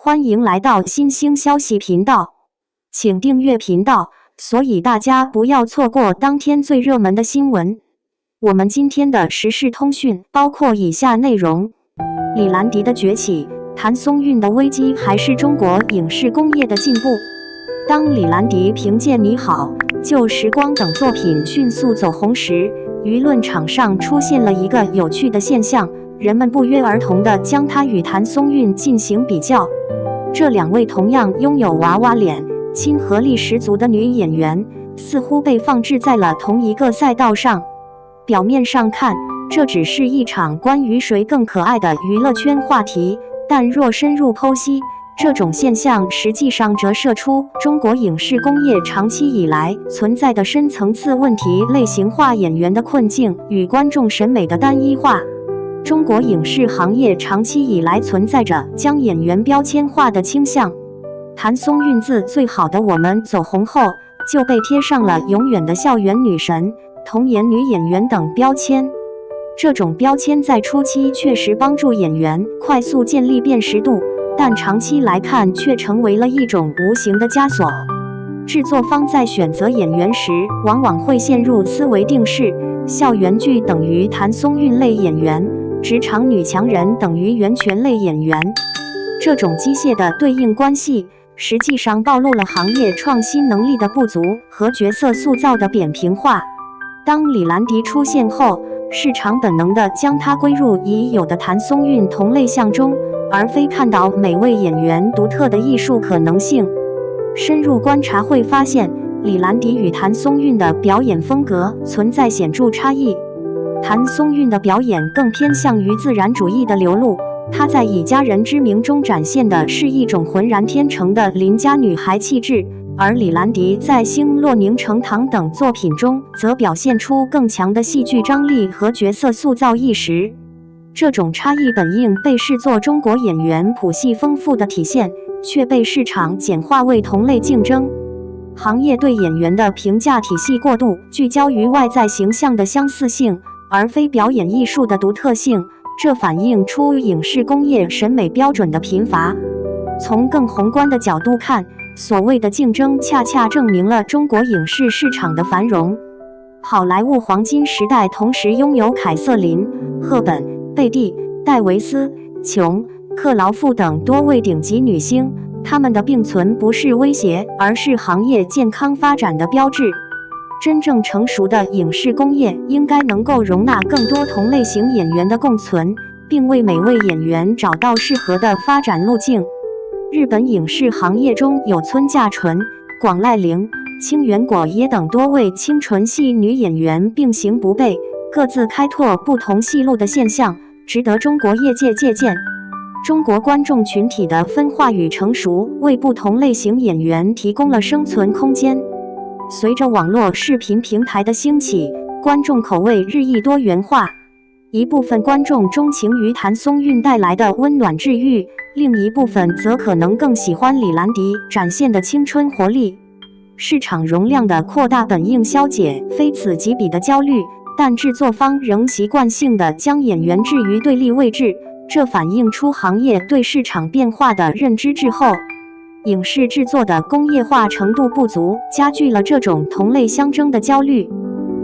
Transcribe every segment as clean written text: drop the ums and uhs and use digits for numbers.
欢迎来到新兴消息频道，请订阅频道，所以大家不要错过当天最热门的新闻。我们今天的时事通讯包括以下内容：李兰迪的崛起，谭松韵的危机，还是中国影视工业的进步？当李兰迪凭借《你好，旧时光》等作品迅速走红时，舆论场上出现了一个有趣的现象，人们不约而同地将她与谭松韵进行比较。这两位同样拥有娃娃脸、亲和力十足的女演员，似乎被放置在了同一个赛道上。表面上看，这只是一场关于谁更可爱的娱乐圈话题，但若深入剖析，这种现象实际上折射出中国影视工业长期以来存在的深层次问题：类型化演员的困境与观众审美的单一化。中国影视行业长期以来存在着将演员标签化的倾向。谭松韵自《最好的我们》走红后，就被贴上了永远的校园女神、童颜女演员等标签。这种标签在初期确实帮助演员快速建立辨识度，但长期来看却成为了一种无形的枷锁。制作方在选择演员时，往往会陷入思维定式：校园剧等于谭松韵类演员，职场女强人等于袁泉类演员。这种机械的对应关系，实际上暴露了行业创新能力的不足和角色塑造的扁平化。当李兰迪出现后，市场本能地将她归入已有的谭松韵同类项中，而非看到每位演员独特的艺术可能性。深入观察会发现，李兰迪与谭松韵的表演风格存在显著差异。谭松韵的表演更偏向于自然主义的流露，她在《以家人之名》中展现的是一种浑然天成的邻家女孩气质，而李兰迪在《星落凝成糖》等作品中则表现出更强的戏剧张力和角色塑造意识。这种差异本应被视作中国演员谱系丰富的体现，却被市场简化为同类竞争。行业对演员的评价体系过度聚焦于外在形象的相似性，而非表演艺术的独特性，这反映出影视工业审美标准的贫乏。从更宏观的角度看，所谓的竞争恰恰证明了中国影视市场的繁荣。好莱坞黄金时代同时拥有凯瑟琳、赫本、贝蒂、戴维斯、琼、克劳馥等多位顶级女星，她们的并存不是威胁，而是行业健康发展的标志。真正成熟的影视工业应该能够容纳更多同类型演员的共存，并为每位演员找到适合的发展路径。日本影视行业中有村架纯、广濑铃、清原果耶等多位清纯系女演员并行不悖，各自开拓不同戏路的现象，值得中国业界借鉴。中国观众群体的分化与成熟，为不同类型演员提供了生存空间。随着网络视频平台的兴起，观众口味日益多元化。一部分观众钟情于谭松韵带来的温暖治愈，另一部分则可能更喜欢李兰迪展现的青春活力。市场容量的扩大本应消解非此即彼的焦虑，但制作方仍习惯性地将演员置于对立位置，这反映出行业对市场变化的认知滞后。影视制作的工业化程度不足，加剧了这种同类相争的焦虑。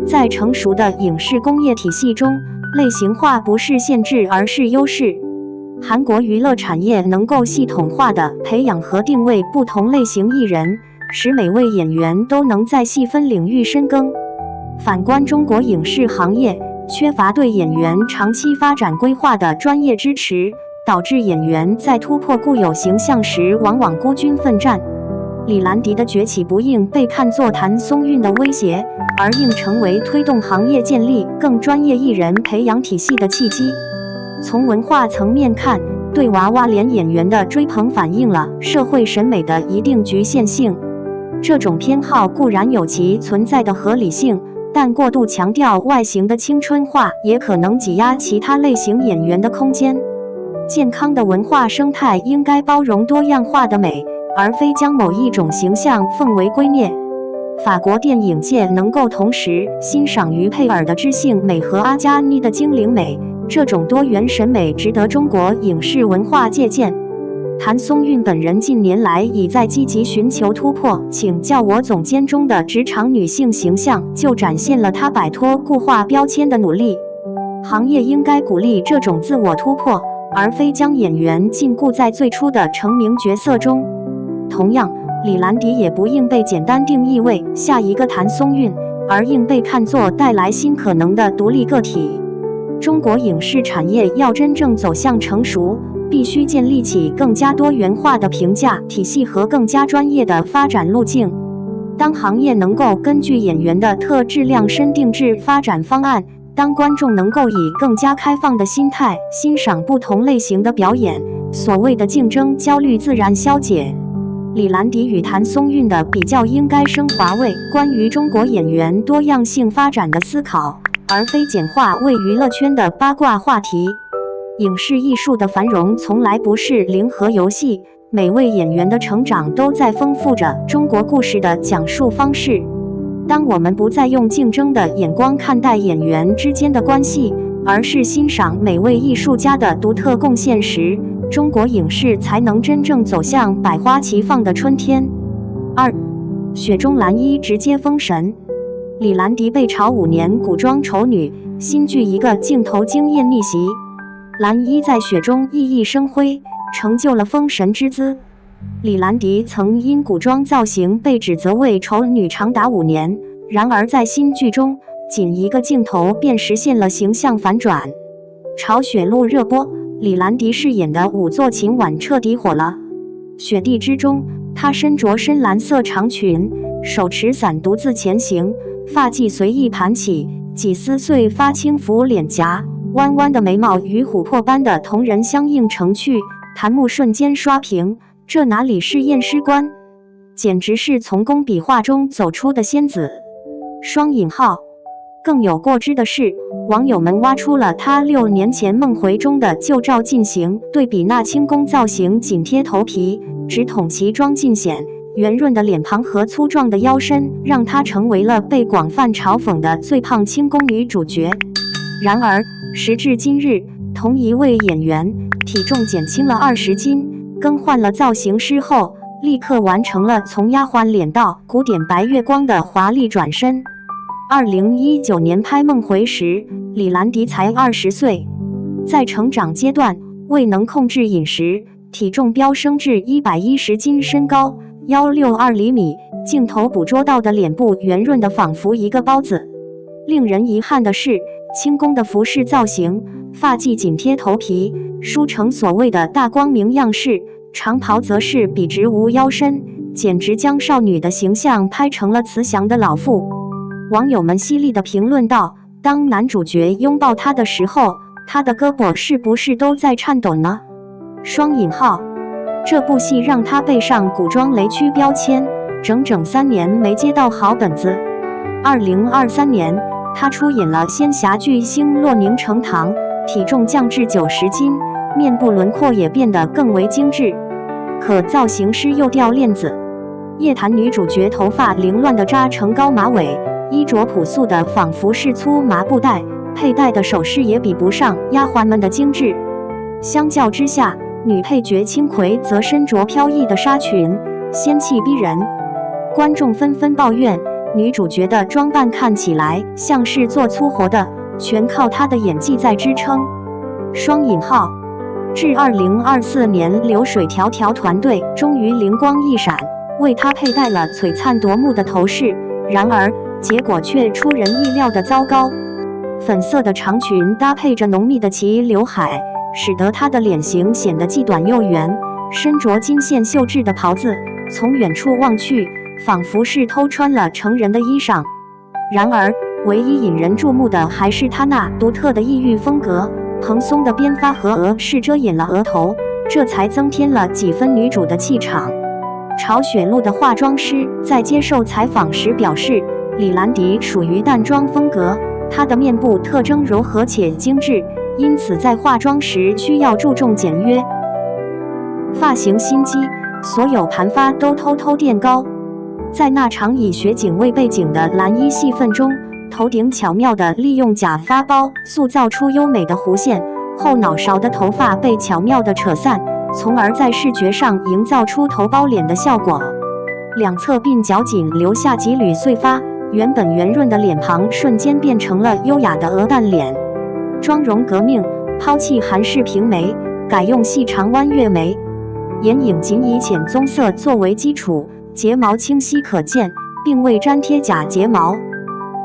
在成熟的影视工业体系中，类型化不是限制，而是优势。韩国娱乐产业能够系统化地培养和定位不同类型艺人，使每位演员都能在细分领域深耕。反观中国影视行业，缺乏对演员长期发展规划的专业支持，导致演员在突破固有形象时往往孤军奋战。李兰迪的崛起不应被看作谭松韵的威胁，而应成为推动行业建立更专业艺人培养体系的契机。从文化层面看，对娃娃脸演员的追捧反映了社会审美的一定局限性。这种偏好固然有其存在的合理性，但过度强调外形的青春化也可能挤压其他类型演员的空间。健康的文化生态应该包容多样化的美，而非将某一种形象奉为圭臬。法国电影界能够同时欣赏于佩尔的知性美和阿加妮的精灵美，这种多元审美值得中国影视文化借鉴。谭松韵本人近年来已在积极寻求突破，请教我总监中的职场女性形象，就展现了她摆脱固化标签的努力。行业应该鼓励这种自我突破，而非将演员禁锢在最初的成名角色中。同样，李兰迪也不应被简单定义为下一个谭松韵，而应被看作带来新可能的独立个体。中国影视产业要真正走向成熟，必须建立起更加多元化的评价体系和更加专业的发展路径。当行业能够根据演员的特质量身定制发展方案，当观众能够以更加开放的心态欣赏不同类型的表演，所谓的竞争焦虑自然消解。李兰迪与谭松韵的比较应该升华为关于中国演员多样性发展的思考，而非简化为娱乐圈的八卦话题。影视艺术的繁荣从来不是零和游戏，每位演员的成长都在丰富着中国故事的讲述方式。当我们不再用竞争的眼光看待演员之间的关系，而是欣赏每位艺术家的独特贡献时，中国影视才能真正走向百花齐放的春天。2. 雪中蓝衣直接封神。李兰迪被炒5年古装丑女，新剧一个镜头惊艳逆袭，蓝衣在雪中熠熠生辉，成就了封神之姿。李兰迪曾因古装造型被指责为丑女长达5年，然而在新剧中，仅一个镜头便实现了形象反转。朝雪路热播，李兰迪饰演的仵作秦婉彻底火了。雪地之中，她身着深蓝色长裙，手持伞独自前行，发髻随意盘起，几丝碎发轻拂脸颊，弯弯的眉毛与琥珀般的瞳仁相映成趣，檀木瞬间刷屏。这哪里是验尸官，简直是从工笔画中走出的仙子。双引号。更有过之的是，网友们挖出了她6年前梦回中的旧照进行对比，那轻功造型紧贴头皮，直筒齐装尽显，圆润的脸庞和粗壮的腰身，让她成为了被广泛嘲讽的最胖轻功女主角。然而，时至今日，同一位演员体重减轻了20斤，更换了造型师后，立刻完成了从丫鬟脸到古典白月光的华丽转身。2019年拍《梦回》时，李兰迪才20岁，在成长阶段未能控制饮食，体重飙升至110斤，身高162厘米，镜头捕捉到的脸部圆润的仿佛一个包子。令人遗憾的是，轻功的服饰造型，发髻紧贴头皮，梳成所谓的大光明样式，长袍则是笔直无腰身，简直将少女的形象拍成了慈祥的老妇。网友们犀利地评论道：当男主角拥抱她的时候，她的胳膊是不是都在颤抖呢？双引号。这部戏让她背上古装雷区标签，整整3年没接到好本子。2023年，她出演了仙侠巨星《洛宁成堂》，体重降至90斤，面部轮廓也变得更为精致。可造型师又掉链子，夜谭女主角头发凌乱地扎成高马尾，衣着朴素的仿佛是粗麻布袋，佩戴的首饰也比不上丫鬟们的精致。相较之下，女配角青葵则身着飘逸的纱裙，仙气逼人。观众纷纷抱怨，女主角的装扮看起来像是做粗活的，全靠她的演技在支撑。双引号。至2024年，流水迢迢团队终于灵光一闪，为她佩戴了璀璨夺目的头饰。然而，结果却出人意料的糟糕。粉色的长裙搭配着浓密的齐刘海，使得她的脸型显得既短又圆。身着金线绣制的袍子，从远处望去，仿佛是偷穿了成人的衣裳。然而，唯一引人注目的还是她那独特的异域风格。蓬松的编发和额饰遮掩了额头，这才增添了几分女主的气场。朝雪路的化妆师在接受采访时表示，李兰迪属于淡妆风格，她的面部特征柔和且精致，因此在化妆时需要注重简约。发型心机，所有盘发都偷偷垫高。在那场以雪景为背景的蓝衣戏份中，头顶巧妙地利用假发包塑造出优美的弧线，后脑勺的头发被巧妙地扯散，从而在视觉上营造出头包脸的效果。两侧鬓角仅留下几缕碎发，原本圆润的脸庞瞬间变成了优雅的鹅蛋脸。妆容革命，抛弃韩式平眉，改用细长弯月眉，眼影仅以浅棕色作为基础，睫毛清晰可见，并未粘贴假睫毛。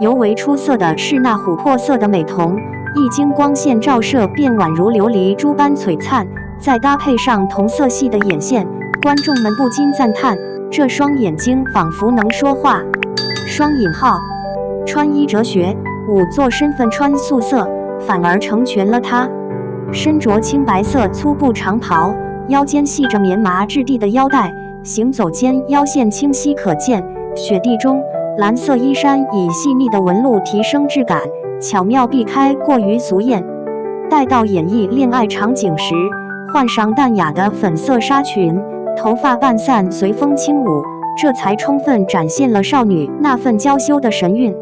尤为出色的是那琥珀色的美瞳，一经光线照射便宛如琉璃珠般璀璨，再搭配上同色系的眼线，观众们不禁赞叹，这双眼睛仿佛能说话。双引号，穿衣哲学，五座身份穿素色，反而成全了他。身着青白色粗布长袍，腰间系着棉麻质地的腰带，行走间腰线清晰可见。雪地中，蓝色衣衫以细腻的纹路提升质感，巧妙避开过于俗艳。待到演绎恋爱场景时，换上淡雅的粉色纱裙，头发半散随风轻舞，这才充分展现了少女那份娇羞的神韵。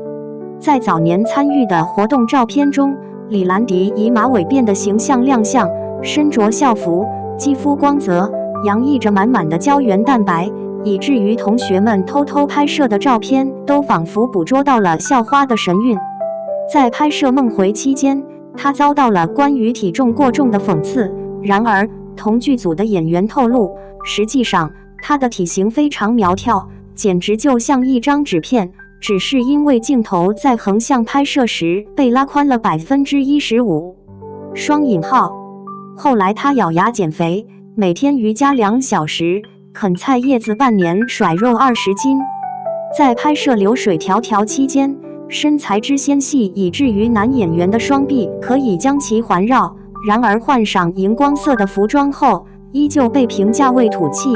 在早年参与的活动照片中，李兰迪以马尾辫的形象亮相，身着校服，肌肤光泽，洋溢着满满的胶原蛋白，以至于同学们偷偷拍摄的照片都仿佛捕捉到了校花的神韵。在拍摄梦回期间，她遭到了关于体重过重的讽刺，然而同剧组的演员透露，实际上她的体型非常苗条，简直就像一张纸片，只是因为镜头在横向拍摄时被拉宽了15%。双引号。后来她咬牙减肥，每天瑜伽2小时，啃菜叶子半年甩肉20斤。在拍摄流水迢迢期间，身材之纤细以至于男演员的双臂可以将其环绕，然而换上荧光色的服装后，依旧被评价为土气。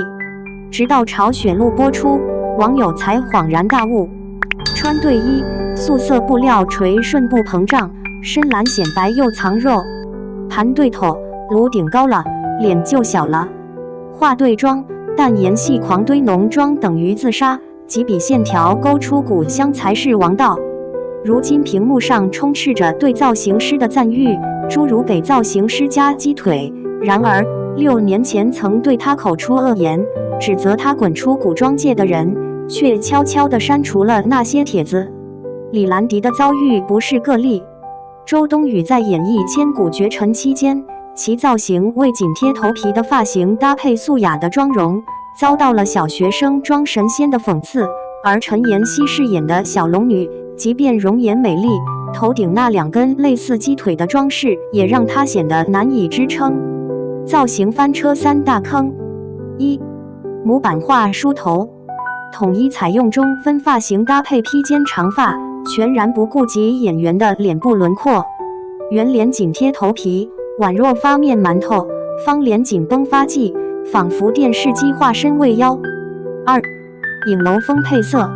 直到朝雪路播出，网友才恍然大悟。穿对衣，素色布料垂顺不膨胀，深蓝显白又藏肉。盘对头，颅顶高了，脸就小了。化对妆，淡颜系狂堆浓妆等于自杀，几笔线条勾出古香才是王道。如今屏幕上充斥着对造型师的赞誉，诸如给造型师加鸡腿。然而6年前曾对他口出恶言，指责他滚出古装界的人，却悄悄地删除了那些帖子。李兰迪的遭遇不是个例。周冬雨在演绎《千古绝尘》期间，其造型为紧贴头皮的发型搭配素雅的妆容，遭到了小学生装神仙的讽刺。而陈妍希饰演的小龙女，即便容颜美丽，头顶那2根类似鸡腿的装饰也让她显得难以支撑。造型翻车3大坑。1. 模板化梳头，统一采用中分发型搭配披肩长发，全然不顾及演员的脸部轮廓。圆脸紧贴头皮，宛若发面馒头；方脸紧绷发髻，仿佛电视机化身未央。2. 影楼风配色，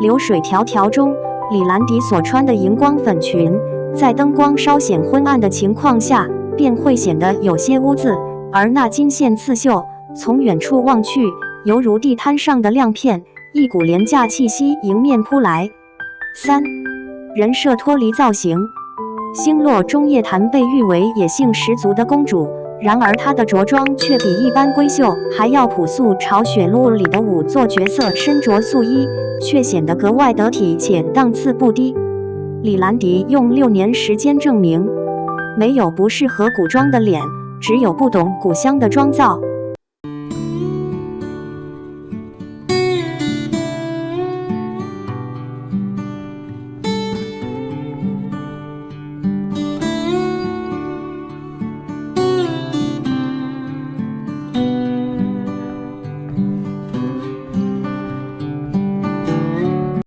流水迢迢中，李兰迪所穿的荧光粉裙，在灯光稍显昏暗的情况下，便会显得有些污渍，而那金线刺绣，从远处望去，犹如地摊上的亮片，一股廉价气息迎面扑来。3. 人设脱离造型，星落中叶檀被誉为野性十足的公主，然而她的着装却比一般闺秀还要朴素。朝雪路里的5座角色身着素衣，却显得格外得体且档次不低。李兰迪用6年时间证明，没有不适合古装的脸，只有不懂古香的妆造。